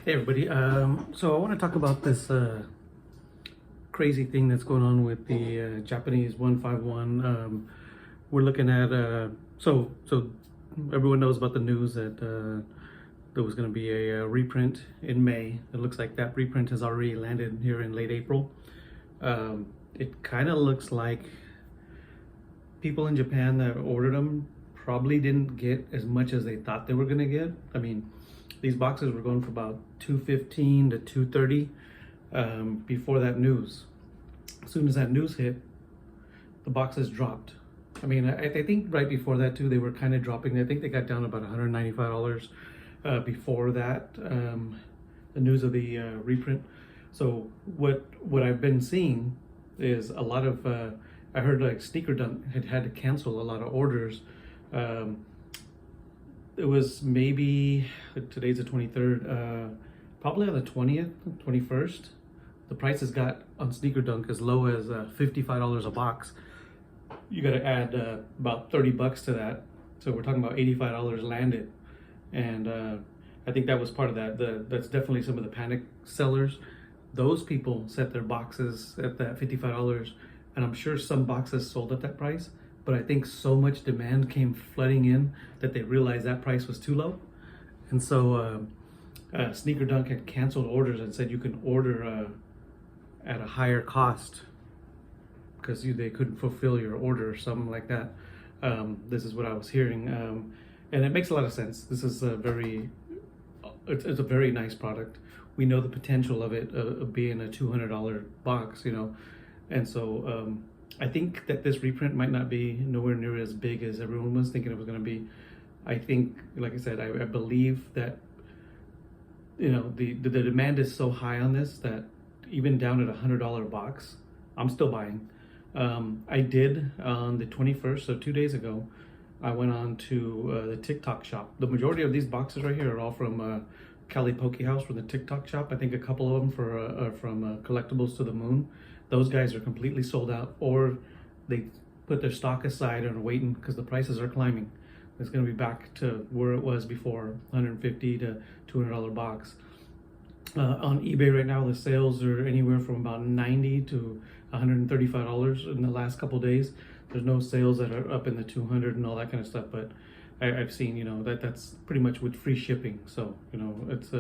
Hey everybody, so I want to talk about this crazy thing that's going on with the Japanese 151. We're looking at so everyone knows about the news that there was going to be a reprint in May. It looks like that reprint has already landed here in late April. It kind of looks like people in Japan that ordered them probably didn't get as much as they thought they were going to get. I mean, these boxes were going for about 215 to 230 before that news. As soon as that news hit, the boxes dropped. I mean, I think right before that too, they were kind of dropping. I think they got down about $195 before that, the news of the reprint. So what I've been seeing is a lot of I heard like Sneaker Dunk had to cancel a lot of orders. It was maybe today's the 23rd, probably on the 20th, 21st. The prices got on Sneaker Dunk as low as $55 a box. You got to add about 30 bucks to that, so we're talking about $85 landed, and I think that was part of that. That's definitely some of the panic sellers. Those people set their boxes at that $55, and I'm sure some boxes sold at that price. But I think so much demand came flooding in that they realized that price was too low, and so Sneaker Dunk had canceled orders and said you can order at a higher cost because they couldn't fulfill your order or something like that. This is what I was hearing, and it makes a lot of sense. This is it's a very nice product. We know the potential of it of being a $200 box, and so I think that this reprint might not be nowhere near as big as everyone was thinking it was going to be. I think, like I said, I believe that the demand is so high on this that even down at $100 box, I'm still buying. I did on the 21st, so 2 days ago, I went on to the TikTok shop. The majority of these boxes right here are all from Cali Poke House, from the TikTok shop. I think a couple of them are from Collectibles to the Moon. Those guys are completely sold out, or they put their stock aside and are waiting because the prices are climbing. It's going to be back to where it was before, $150 to $200 box. On eBay right now, the sales are anywhere from about $90 to $135 in the last couple days. There's no sales that are up in the 200 and all that kind of stuff, but I've seen that's pretty much with free shipping. So it's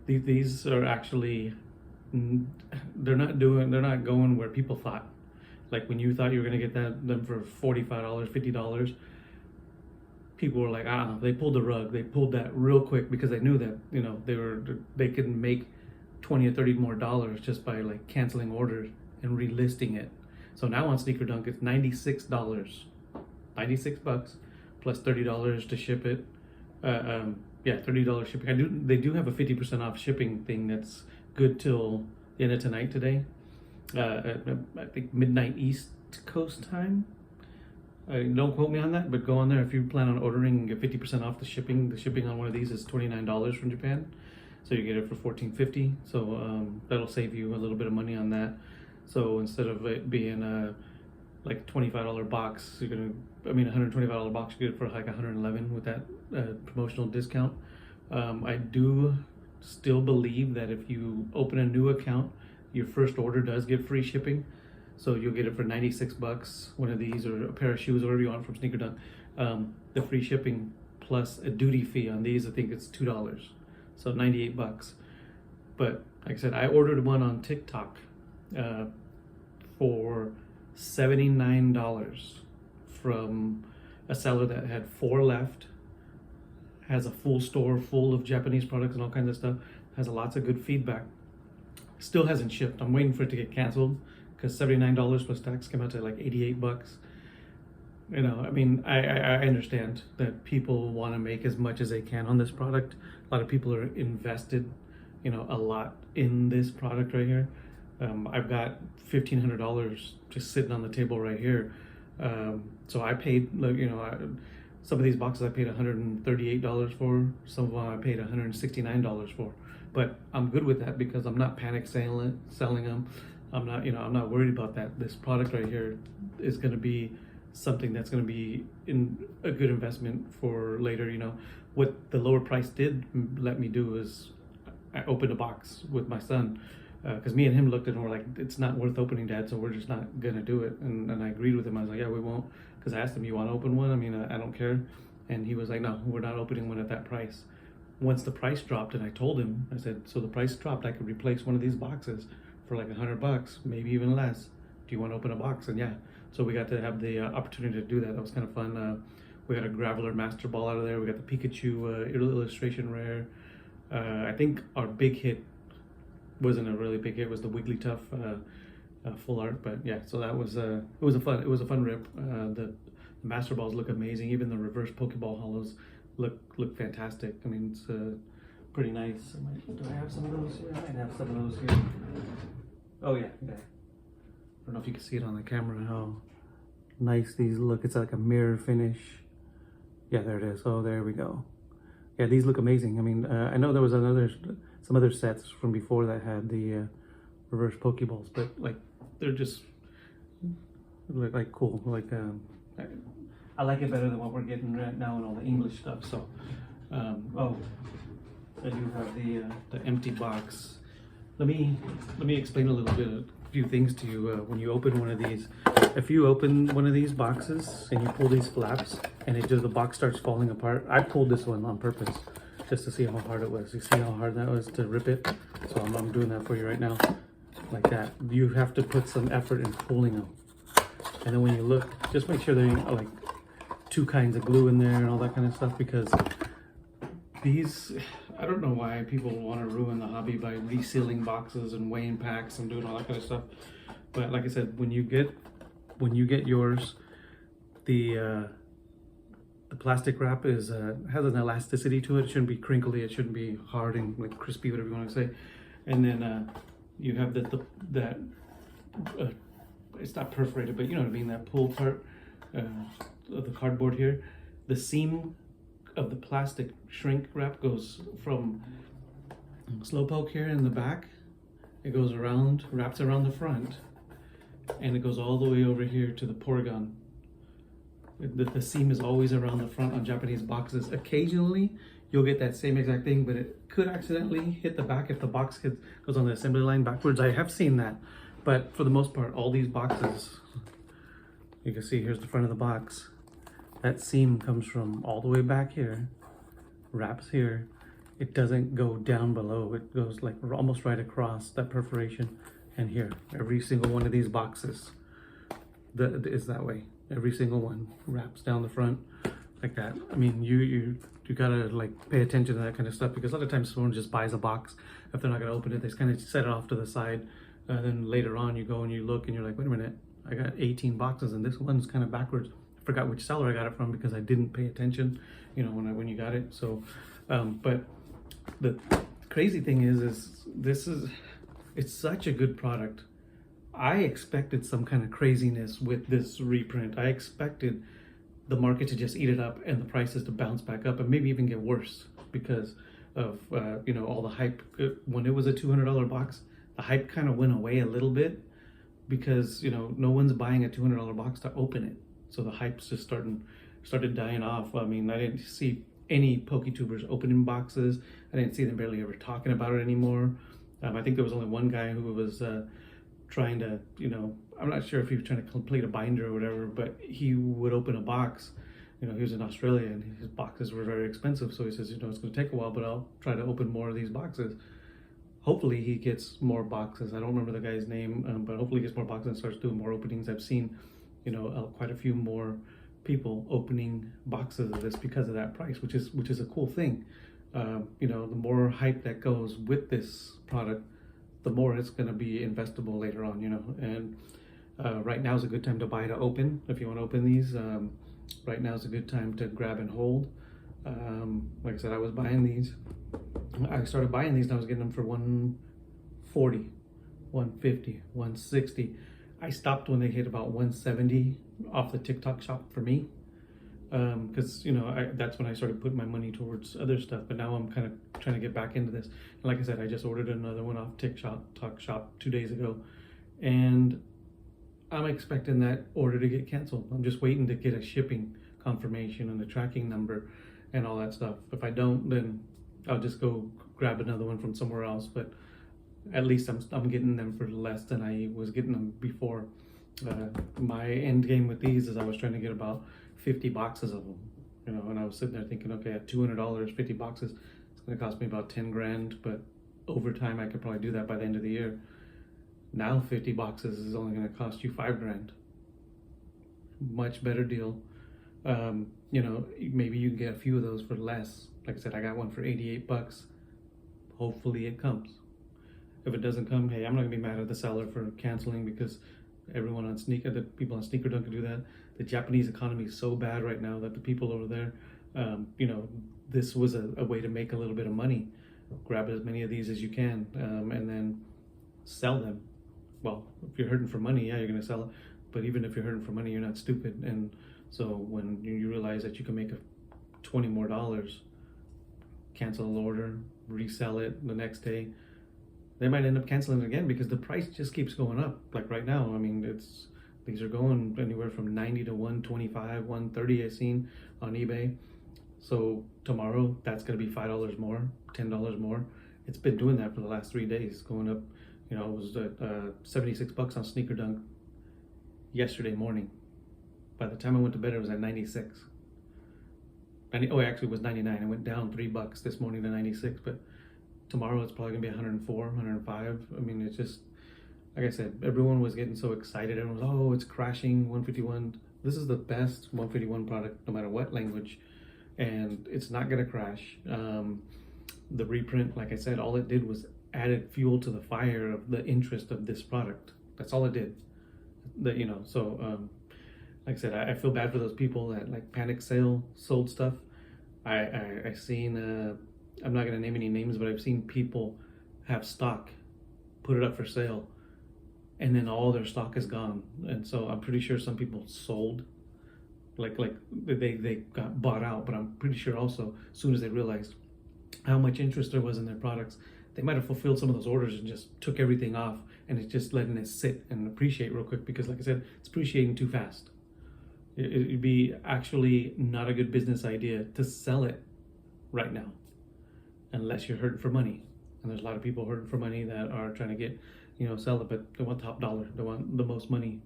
these are actually, they're not going where people thought. Like when you thought you were going to get them for $45, $50, people were like, they pulled the rug. They pulled that real quick because they knew that they could make 20 or 30 more dollars just by like canceling orders and relisting it. So now on Sneaker Dunk it's $96, 96 bucks plus $30 to ship it. $30 shipping. They do have a 50% off shipping thing that's good till the end of tonight today. I think midnight East Coast time. Don't quote me on that, but go on there if you plan on ordering and get 50% off the shipping. The shipping on one of these is $29 from Japan, so you get it for $14.50. So that'll save you a little bit of money on that. So instead of it being a like $25 box, $125 box, you get it for like $111 with that promotional discount. I do still believe that if you open a new account, your first order does get free shipping. So you'll get it for 96 bucks, one of these, or a pair of shoes, or whatever you want from Sneaker Dunk. The free shipping plus a duty fee on these, I think it's $2. So 98 bucks. But like I said, I ordered one on TikTok for $79 from a seller that had 4 left, has a full store full of Japanese products and all kinds of stuff, has lots of good feedback. Still hasn't shipped. I'm waiting for it to get canceled because $79 plus tax came out to like 88 bucks. I understand that people want to make as much as they can on this product. A lot of people are invested, a lot in this product right here. I've got $1,500 just sitting on the table right here. So I paid, some of these boxes I paid $138 for. Some of them I paid $169 for. But I'm good with that because I'm not panic selling them. I'm not worried about that. This product right here is going to be something that's going to be in a good investment for later. What the lower price did let me do is I opened a box with my son, because me and him looked at it and we're like, it's not worth opening, Dad, so we're just not gonna do it. And I agreed with him. I was like, yeah, we won't, because I asked him, you want to open one? I mean, I don't care. And he was like, no, we're not opening one at that price. Once the price dropped, and I told him, I said, so the price dropped, I could replace one of these boxes for like $100, maybe even less. Do you want to open a box? And yeah, so we got to have the opportunity to do that. That was kind of fun. We got a Graveler Master Ball out of there. We got the Pikachu illustration rare. I think our big hit wasn't a really big hit. It was the Wigglytuff full art. But yeah, so that was it was a fun rip. The Master Balls look amazing. Even the reverse Pokeball hollows look fantastic. I mean, it's pretty nice. Do I have some of those here? I might have some of those here. Oh yeah. I don't know if you can see it on the camera how nice these look. It's like a mirror finish. Yeah, there it is. Oh, there we go. Yeah, these look amazing. I mean, I know there was some other sets from before that had the reverse Pokeballs, but like they're just like cool. Like I like it better than what we're getting right now and all the English stuff. So, oh, I do have the empty box. Let me explain a little bit, a few things to you when you open one of these. If you open one of these boxes and you pull these flaps and the box starts falling apart, I pulled this one on purpose just to see how hard it was. You see how hard that was to rip it? So I'm doing that for you right now, like that. You have to put some effort in pulling them. And then when you look, just make sure there ain't like 2 kinds of glue in there and all that kind of stuff, because these, I don't know why people want to ruin the hobby by resealing boxes and weighing packs and doing all that kind of stuff. But like I said, when you get yours, the plastic wrap has an elasticity to it. It shouldn't be crinkly. It shouldn't be hard and like crispy, whatever you want to say. And then you have that it's not perforated, but you know what I mean, that pull part of the cardboard here. The seam of the plastic shrink wrap goes from Slowpoke here in the back. It goes around, wraps around the front, and it goes all the way over here to the Porygon. The seam is always around the front on Japanese boxes. Occasionally, you'll get that same exact thing, but it could accidentally hit the back if the box goes on the assembly line backwards. I have seen that, but for the most part, all these boxes, you can see here's the front of the box. That seam comes from all the way back here, wraps here. It doesn't go down below. It goes like almost right across that perforation. And here, every single one of these boxes is that way. Every single one wraps down the front like that. I mean, you gotta like pay attention to that kind of stuff, because a lot of times someone just buys a box. If they're not gonna open it, they just kind of set it off to the side. Then later on, you go and you look and you're like, wait a minute, I got 18 boxes and this one's kind of backwards. I forgot which seller I got it from because I didn't pay attention, you know, when you got it. So, but the crazy thing is it's such a good product. I expected some kind of craziness with this reprint. I expected the market to just eat it up and the prices to bounce back up and maybe even get worse because of you know, all the hype. When it was a $200 box, the hype kind of went away a little bit because, you know, no one's buying a $200 box to open it. So the hype's just started dying off. I mean, I didn't see any PokeTubers opening boxes. I didn't see them barely ever talking about it anymore. I think there was only one guy who was trying to, you know, I'm not sure if he was trying to complete a binder or whatever, but he would open a box. You know, he was in Australia and his boxes were very expensive. So he says, you know, it's going to take a while, but I'll try to open more of these boxes. Hopefully he gets more boxes. I don't remember the guy's name, but hopefully he gets more boxes and starts doing more openings. I've seen, you know, quite a few more people opening boxes of this because of that price, which is a cool thing. You know, the more hype that goes with this product, the more it's going to be investable later on, you know. And right now is a good time to buy to open. If you want to open these, right now is a good time to grab and hold. Like I said, I was buying these. I started buying these and I was getting them for $140, $150, $160. I stopped when they hit about $170 off the TikTok shop for me. Because, you know, that's when I started putting my money towards other stuff. But now I'm kind of trying to get back into this. And like I said, I just ordered another one off TikTok shop 2 days ago. And I'm expecting that order to get canceled. I'm just waiting to get a shipping confirmation and a tracking number and all that stuff. If I don't, then I'll just go grab another one from somewhere else. But at least I'm getting them for less than I was getting them before. My end game with these is I was trying to get about 50 boxes of them, you know, and I was sitting there thinking, okay, at $200, 50 boxes, it's going to cost me about 10 grand, but over time I could probably do that by the end of the year. Now 50 boxes is only going to cost you 5 grand. Much better deal. You know, maybe you can get a few of those for less. Like I said, I got one for 88 bucks. Hopefully it comes. If it doesn't come, hey, I'm not gonna be mad at the seller for canceling, because everyone on the people on Sneaker Dunk can do that. The Japanese economy is so bad right now that the people over there, you know, this was a way to make a little bit of money. Grab as many of these as you can, and then sell them. Well, if you're hurting for money, yeah, you're gonna sell it. But even if you're hurting for money, you're not stupid. And so when you realize that you can make $20 more, cancel the order, resell it the next day, they might end up canceling it again because the price just keeps going up. Like right now, I mean, these are going anywhere from 90 to 125, 130 I've seen on eBay. So tomorrow, that's gonna be $5 more, $10 more. It's been doing that for the last 3 days, going up. You know, it was at 76 bucks on Sneaker Dunk yesterday morning. By the time I went to bed, it was at 96. Oh, actually it was 99. It went down $3 this morning to 96, but tomorrow it's probably gonna be 104, 105. I mean, it's just, like I said, everyone was getting so excited. Everyone was, oh, it's crashing 151. This is the best 151 product, no matter what language, and it's not gonna crash. The reprint, like I said, all it did was added fuel to the fire of the interest of this product. That's all it did. That, you know, so like I said, I feel bad for those people that like panic sale sold stuff. I've seen, I'm not gonna name any names, but I've seen people have stock, put it up for sale, and then all their stock is gone. And so I'm pretty sure some people sold, like they got bought out, but I'm pretty sure also as soon as they realized how much interest there was in their products, they might have fulfilled some of those orders and just took everything off, and it's just letting it sit and appreciate real quick, because like I said, it's appreciating too fast. It'd be actually not a good business idea to sell it right now, unless you're hurting for money. And there's a lot of people hurting for money that are trying to get, you know, sell it, but they want top dollar. They want the most money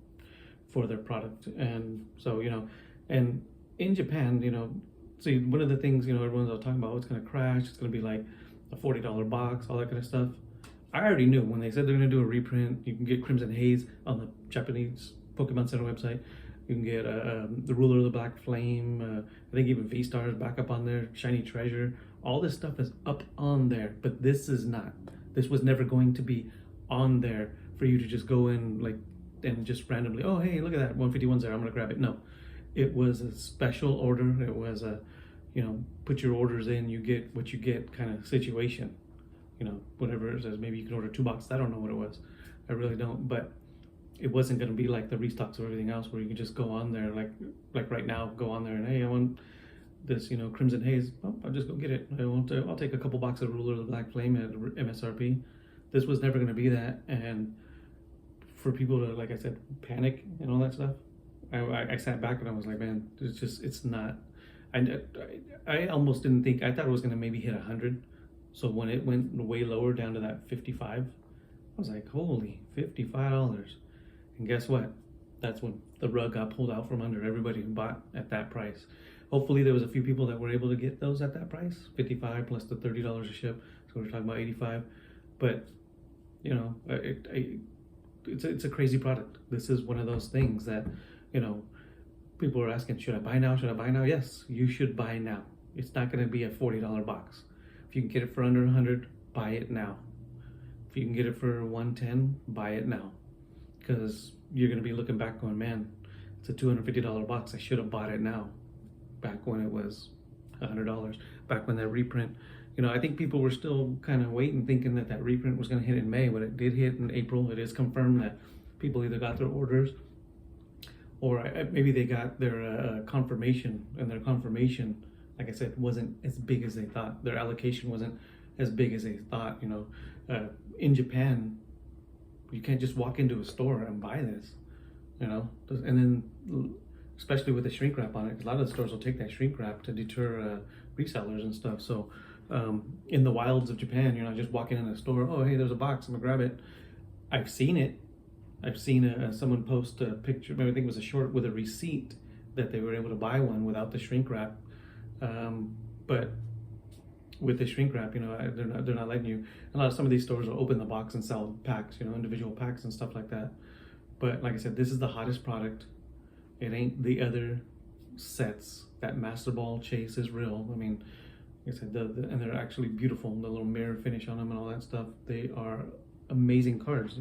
for their product. And so, you know, and in Japan, you know, see, one of the things, you know, everyone's all talking about, oh, it's going to crash, it's going to be like a $40 box, all that kind of stuff. I already knew when they said they're going to do a reprint. You can get Crimson Haze on the Japanese Pokemon Center website. You can get the Ruler of the Black Flame. I think even V-Star is back up on there. Shiny Treasure. All this stuff is up on there, but this is not. This was never going to be on there for you to just go in like and just randomly, oh, hey, look at that, 151's there, I'm gonna grab it. No, it was a special order. It was a, you know, put your orders in, you get what you get kind of situation. You know, whatever it says, maybe you can order 2 boxes. I don't know what it was. I really don't, but it wasn't going to be like the restocks or everything else where you could just go on there like right now, go on there and, hey, I want this, you know, Crimson Haze. Oh, I'll just go get it. I'll take a couple boxes of Ruler of the Black Flame at MSRP. This was never going to be that. And for people to, like I said, panic and all that stuff, I sat back and I was like, man, it's not. I almost didn't think, I thought it was going to maybe hit 100. So when it went way lower down to that 55, I was like, holy, $55. And guess what? That's when the rug got pulled out from under everybody who bought at that price. Hopefully there was a few people that were able to get those at that price, 55 plus the $30 a ship. So we're talking about 85. But, you know, it's a crazy product. This is one of those things that, you know, people are asking, should I buy now? Should I buy now? Yes, you should buy now. It's not going to be a $40 box. If you can get it for under 100, buy it now. If you can get it for 110, buy it now. Because you're going to be looking back going, man, it's a $250 box. I should have bought it now. Back when it was $100. Back when that reprint, you know, I think people were still kind of waiting, thinking that that reprint was going to hit in May, but it did hit in April. It is confirmed that people either got their orders or maybe they got their confirmation, and their confirmation, like I said, wasn't as big as they thought. Their allocation wasn't as big as they thought. You know, in Japan, you can't just walk into a store and buy this, you know. And then, especially with the shrink wrap on it, because a lot of the stores will take that shrink wrap to deter resellers and stuff. So in the wilds of Japan. You're not just walking in a store, oh, hey, there's a box, I'm gonna grab it. I've seen it. I've seen someone post a picture, maybe I think it was a short, with a receipt that they were able to buy one without the shrink wrap. But with the shrink wrap, they're not letting you. Some of these stores will open the box and sell packs, individual packs and stuff like that. But like I said, this is the hottest product. It ain't the other sets. That Master Ball Chase is real. I mean, like I said, and they're actually beautiful. The little mirror finish on them and all that stuff. They are amazing cards.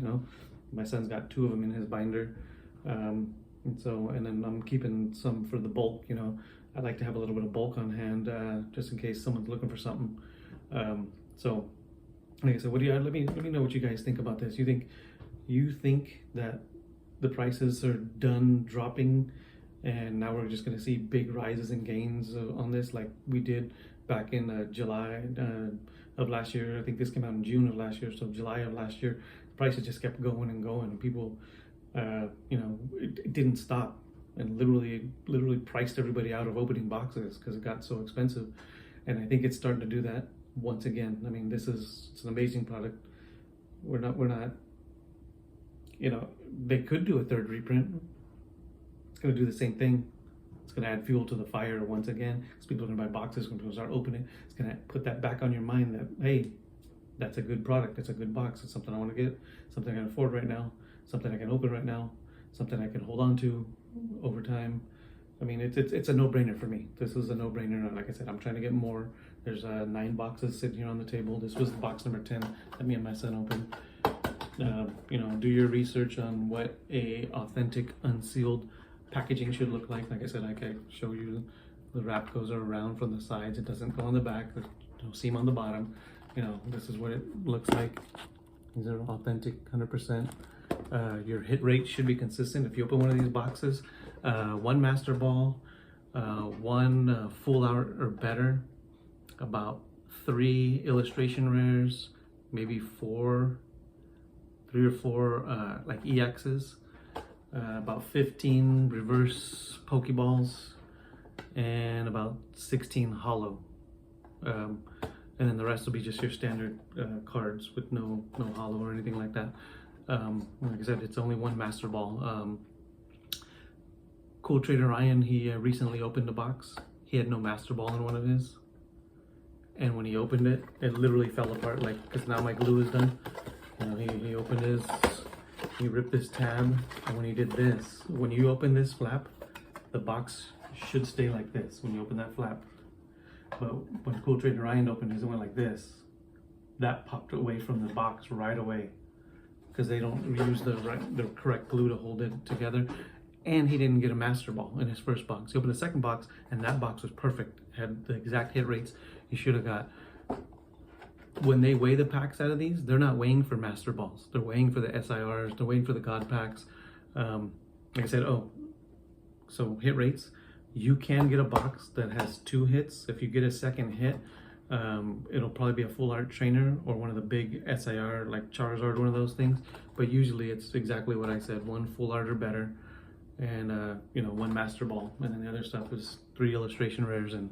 My son's got 2 of them in his binder, and then I'm keeping some for the bulk. I like to have a little bit of bulk on hand, just in case someone's looking for something. So, like I said, let me know what you guys think about this. You think that the prices are done dropping, and now we're just going to see big rises and gains on this, like we did back in July of last year? I think this came out in June of last year, so July of last year, the prices just kept going and going, and people, it didn't stop. And literally priced everybody out of opening boxes because it got so expensive. And I think it's starting to do that once again. I mean, it's an amazing product. We're not, they could do a 3rd reprint. It's going to do the same thing. It's going to add fuel to the fire once again. Because people are going to buy boxes, when people start opening, it's going to put that back on your mind that, hey, that's a good product. It's a good box. It's something I want to get, something I can afford right now, something I can open right now, something I can hold on to over time. I mean, it's a no-brainer for me. This is a no-brainer. Like I said, I'm trying to get more. There's 9 boxes sitting here on the table. This was box number 10 that me and my son opened. Do your research on what a authentic unsealed packaging should look like. Like I said, I can show you the wrap goes around from the sides. It doesn't go on the back. There's no seam on the bottom. This is what it looks like. These are authentic, 100%. Your hit rate should be consistent. If you open one of these boxes, 1 Master Ball, 1 full art or better, about 3 illustration rares, maybe 3 or 4 like EXs, about 15 reverse Pokeballs, and about 16 hollow. And then the rest will be just your standard cards with no hollow or anything like that. Like I said, it's only 1 Master Ball. Cool Trader Ryan, he recently opened a box. He had no Master Ball in one of his. And when he opened it, it literally fell apart, because now my glue is done. He opened his, he ripped this tab, and when he did this, when you open this flap, the box should stay like this when you open that flap. But when Cool Trader Ryan opened his, it went like this. That popped away from the box right away, because they don't use the correct glue to hold it together. And he didn't get a Master Ball in his first box. He opened the second box, and that box was perfect. Had the exact hit rates he should have got. When they weigh the packs out of these, they're not weighing for Master Balls. They're weighing for the SIRs. They're weighing for the God packs. Like I said, so hit rates. You can get a box that has 2 hits. If you get a second hit, it'll probably be a full art trainer or one of the big SIR, like Charizard, one of those things. But usually it's exactly what I said, 1 full art or better, and 1 Master Ball, and then the other stuff is 3 illustration rares and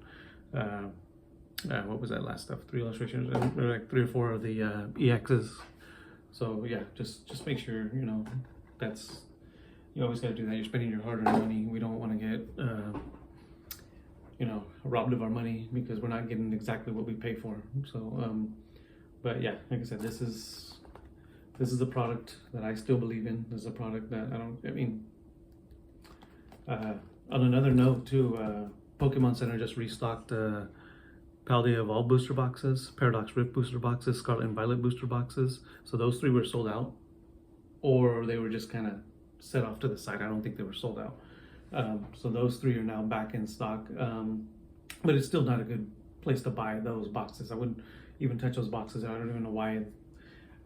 what was that last stuff? 3 illustrations, like 3 or 4 of the EXs. So yeah, just make sure that's, you always got to do that. You're spending your hard-earned money. We don't want to get robbed of our money because we're not getting exactly what we pay for. So but yeah, like I said, this is a product that I still believe in. This is a product that on another note too, Pokemon Center just restocked Paldea Evolve booster boxes, Paradox Rift booster boxes, Scarlet and Violet booster boxes. So those 3 were sold out, or they were just kind of set off to the side. I don't think they were sold out. So those 3 are now back in stock, but it's still not a good place to buy those boxes. I wouldn't even touch those boxes. I don't even know why.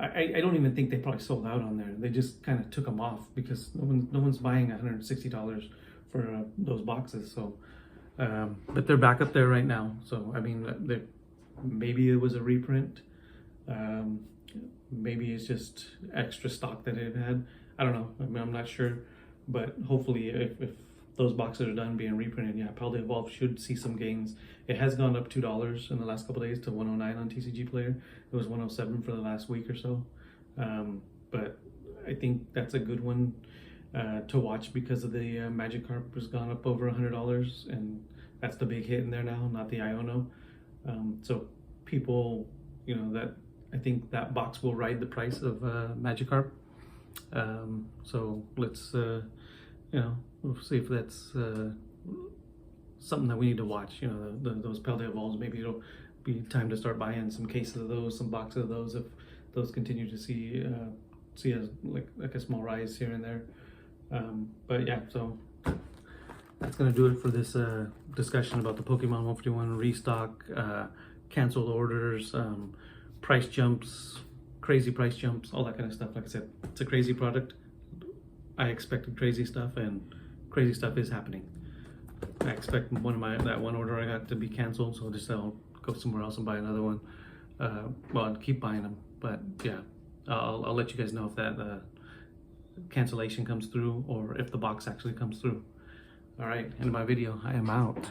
I don't even think they probably sold out on there. They just kind of took them off because no one's buying $160 for those boxes. So, but they're back up there right now. So I mean, maybe it was a reprint. Maybe it's just extra stock that it had. I don't know. I mean, I'm not sure. But hopefully, if those boxes are done being reprinted, yeah, Paldea Evolve should see some gains. It has gone up $2 in the last couple of days to 109 on TCG Player. It was 107 for the last week or so. But I think that's a good one to watch because of the Magikarp has gone up over $100, and that's the big hit in there now, not the Iono. So people, you know, that I think that box will ride the price of Magikarp. So let's, you know, we'll see if that's something that we need to watch. You know, those Paldea Evolves, maybe it'll be time to start buying some cases of those, some boxes of those, if those continue to see like a small rise here and there. But yeah, so that's gonna do it for this discussion about the Pokemon 151 restock, canceled orders, price jumps, crazy price jumps, all that kind of stuff. Like I said, it's a crazy product. I expected crazy stuff, and crazy stuff is happening. I expect that one order I got to be canceled, so I'll go somewhere else and buy another one. Well, I'll keep buying them, but yeah, I'll let you guys know if that cancellation comes through or if the box actually comes through. All right, end of my video. I am out.